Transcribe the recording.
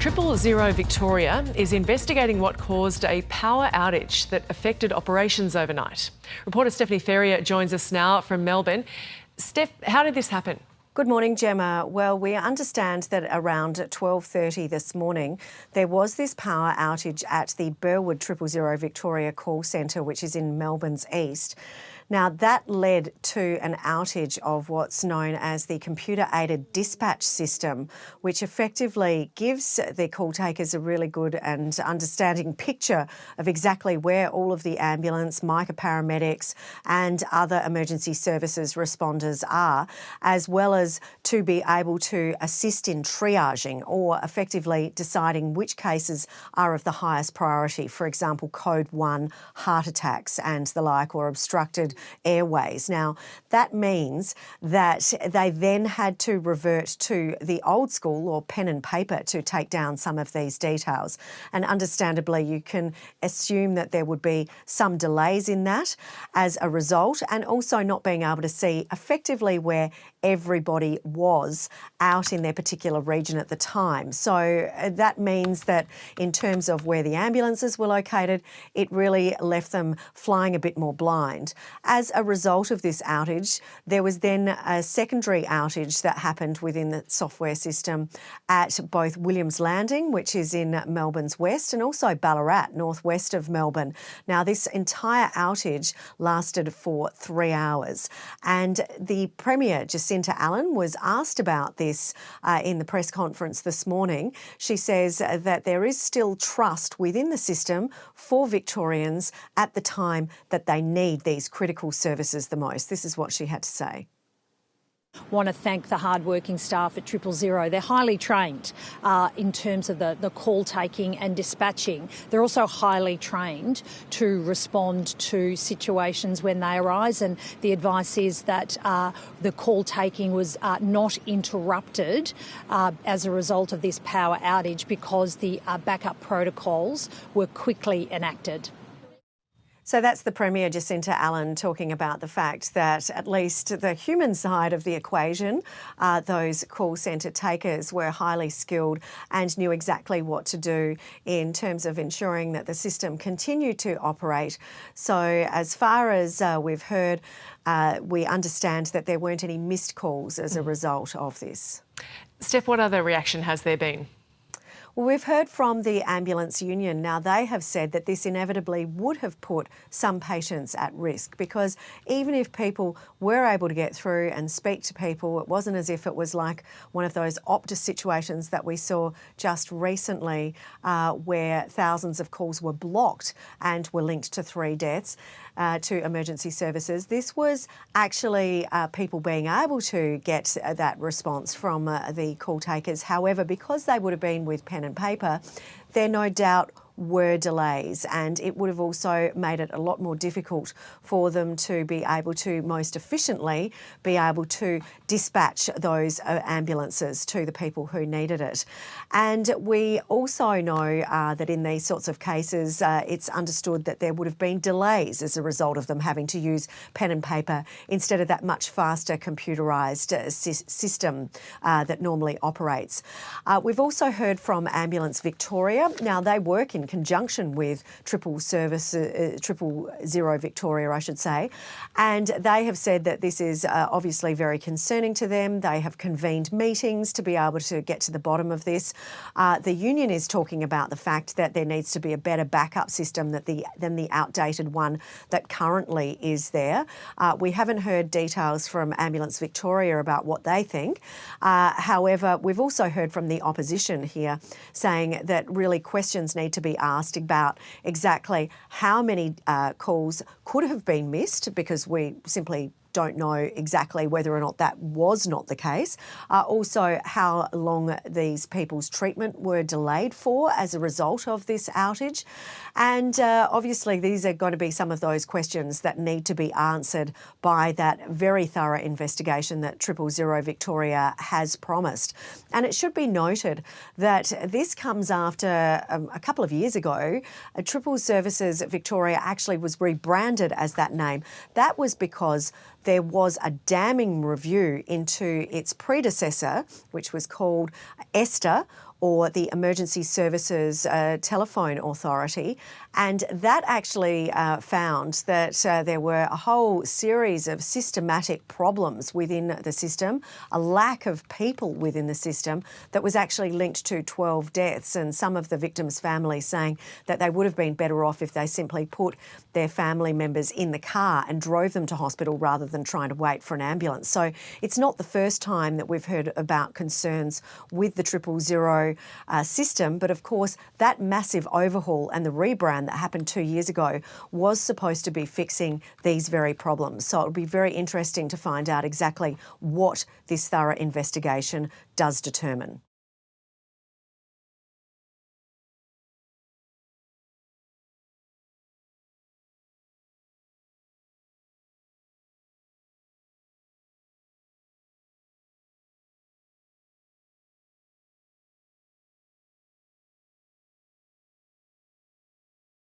000 Victoria is investigating what caused a power outage that affected operations overnight. Reporter Stephanie Ferrier joins us now from Melbourne. Steph, how did this happen? Good morning, Gemma. Well, we understand that around 12:30 this morning, there was this power outage at the Burwood 000 Victoria call centre, which is in Melbourne's east. Now, that led to an outage of what's known as the computer-aided dispatch system, which effectively gives the call takers a really good and understanding picture of exactly where all of the ambulance, Micah paramedics and other emergency services responders are, as well as to be able to assist in triaging or effectively deciding which cases are of the highest priority. For example, code 1, heart attacks and the like, or obstructed airways. Now, that means that they then had to revert to the old school or pen and paper to take down some of these details. And understandably, you can assume that there would be some delays in that as a result, and also not being able to see effectively where everybody was out in their particular region at the time. So that means that in terms of where the ambulances were located, it really left them flying a bit more blind. As a result of this outage, there was then a secondary outage that happened within the software system at both Williams Landing, which is in Melbourne's west, and also Ballarat, northwest of Melbourne. Now, this entire outage lasted for 3 hours, and the Premier Jacinta Allan was asked about this in the press conference this morning. She says that there is still trust within the system for Victorians at the time that they need these critical services the most. This is what she had to say. Want to thank the hard-working staff at 000. They're highly trained in terms of the call taking and dispatching. They're also highly trained to respond to situations when they arise, and the advice is that the call taking was not interrupted as a result of this power outage because the backup protocols were quickly enacted. So that's the Premier Jacinta Allan talking about the fact that at least the human side of the equation, those call centre takers were highly skilled and knew exactly what to do in terms of ensuring that the system continued to operate. So as far as we've heard, we understand that there weren't any missed calls as a result of this. Steph, what other reaction has there been? Well, we've heard from the Ambulance Union. Now, they have said that this inevitably would have put some patients at risk, because even if people were able to get through and speak to people, it wasn't as if it was like one of those Optus situations that we saw just recently where thousands of calls were blocked and were linked to 3 deaths to emergency services. This was actually people being able to get that response from the call takers. However, because they would have been with pen and paper, there no doubt were delays, and it would have also made it a lot more difficult for them to be able to most efficiently be able to dispatch those ambulances to the people who needed it. And we also know that in these sorts of cases, it's understood that there would have been delays as a result of them having to use pen and paper instead of that much faster computerised system that normally operates. We've also heard from Ambulance Victoria. Now, they work in conjunction with 000 Victoria, I should say, and they have said that this is obviously very concerning to them. They have convened meetings to be able to get to the bottom of this. The union is talking about the fact that there needs to be a better backup system than the outdated one that currently is there. We haven't heard details from Ambulance Victoria about what they think. However, we've also heard from the opposition here saying that really questions need to be asked about exactly how many calls could have been missed, because we simply don't know exactly whether or not that was not the case. Also, how long these people's treatment were delayed for as a result of this outage. And obviously, these are going to be some of those questions that need to be answered by that very thorough investigation that 000 Victoria has promised. And it should be noted that this comes after a couple of years ago, Triple Services Victoria actually was rebranded as that name. That was because there was a damning review into its predecessor, which was called Esther, or the Emergency Services Telephone Authority, and that actually found that there were a whole series of systematic problems within the system, a lack of people within the system that was actually linked to 12 deaths, and some of the victims' families saying that they would have been better off if they simply put their family members in the car and drove them to hospital rather than trying to wait for an ambulance. So it's not the first time that we've heard about concerns with the 000 system, but of course that massive overhaul and the rebrand that happened 2 years ago was supposed to be fixing these very problems. So it would be very interesting to find out exactly what this thorough investigation does determine.